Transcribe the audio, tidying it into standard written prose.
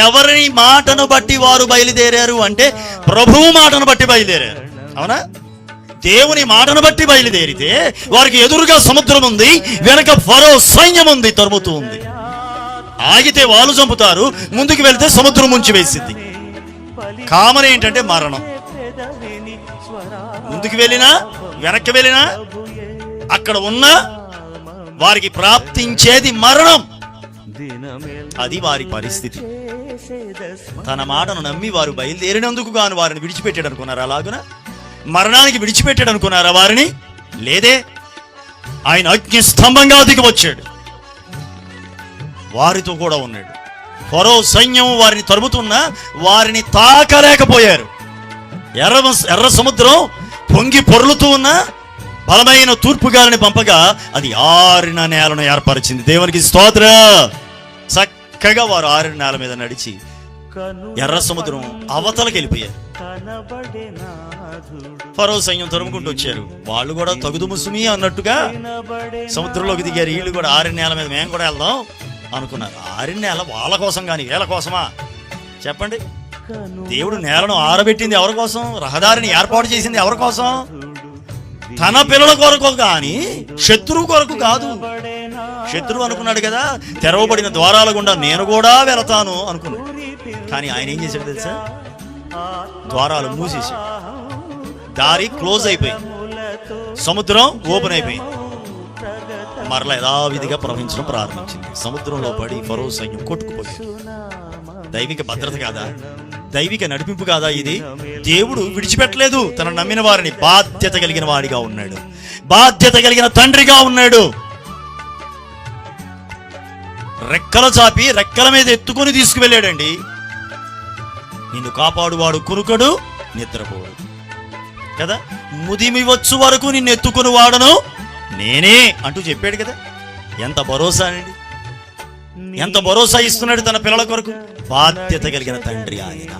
ఎవరి మాటను బట్టి వారు బయలుదేరారు అంటే ప్రభువు మాటను బట్టి బయలుదేరారు. అవునా? దేవుని మాటను బట్టి బయలుదేరితే వారికి ఎదురుగా సముద్రం ఉంది, వెనక ఫరో సైన్యం ఉంది, తరుముతూ ఉంది. ఆగితే వాళ్ళు చంపుతారు, ముందుకు వెళ్తే సముద్రం ముంచి వేసింది. కామన్ ఏంటంటే మరణం. ముందుకు వెళ్ళినా వెనక్కి వెళ్ళినా అక్కడ ఉన్న వారికి ప్రాప్తించేది మరణం. అది వారి పరిస్థితి. తన మాటను నమ్మి వారు బయలుదేరినందుకు గాను వారిని విడిచిపెట్టాడు అనుకున్నారా? అలాగున మరణానికి విడిచిపెట్టాడు అనుకున్నారా వారిని? లేదే, ఆయన అగ్ని స్తంభంగా దిగి వచ్చాడు, వారితో కూడా ఉన్నాడు. ఫరో సైన్యం వారిని తరుముతున్నా వారిని తాకలేకపోయారు. ఎర్ర సముద్రం పొంగి పొర్లుతూ ఉన్న బలమైన తూర్పు గాలిని పంపగా అది ఆరిన నేలను ఏర్పరిచింది. దేవునికి స్తోత్రం. చక్కగా వారు ఆరిన నేల మీద నడిచి ఎర్ర సముద్రం అవతలకి వెళ్ళిపోయారు. ఫరో సైన్యం తరుముకుంటూ వచ్చారు. వాళ్ళు కూడా తగుదు ముసుమి అన్నట్టుగా సముద్రంలోకి దిగారు. వీళ్ళు కూడా ఆరిన నేల మీద మేము కూడా వెళ్దాం అనుకున్నారు. ఆరిన నేల వాళ్ళ కోసం కానీ వీళ్ళ కోసమా చెప్పండి? దేవుడు నేలను ఆరబెట్టింది ఎవరి కోసం? రహదారిని ఏర్పాటు చేసింది ఎవరి కోసం? తన పిల్లల కొరకు కానీ శత్రువు కొరకు కాదు. శత్రువు అనుకున్నాడు కదా, తెరవబడిన ద్వారాల గుండా నేను కూడా వెళతాను అనుకున్నాడు. కానీ ఆయన ఏం చేశాడు తెలుసా? ద్వారాలు మూసేసాడు. దారి క్లోజ్ అయిపోయింది, సముద్రం ఓపెన్ అయిపోయింది. మరలా యథావిధిగా ప్రవహించడం ప్రారంభించింది. సముద్రంలో పడి ఫరో సైన్యం కొట్టుకుపోయింది. దైవిక భద్రత కాదా? దైవిక నడిపింపు కాదా ఇది? దేవుడు విడిచిపెట్టలేదు తన నమ్మిన వారిని. బాధ్యత కలిగిన వాడిగా ఉన్నాడు, బాధ్యత కలిగిన తండ్రిగా ఉన్నాడు. రెక్కల చాపి రెక్కల మీద ఎత్తుకొని తీసుకువెళ్ళాడండి. నిన్ను కాపాడువాడు కునుకడు, నిద్రపోడు కదా. ముదిమి వచ్చు వరకు నిన్ను ఎత్తుకుని వాడను నేనే అంటూ చెప్పాడు కదా. ఎంత భరోసా అండి! ఎంత భరోసా ఇస్తున్నాడు తన పిల్లల కొరకు. బాధ్యత కలిగిన తండ్రి ఆయన.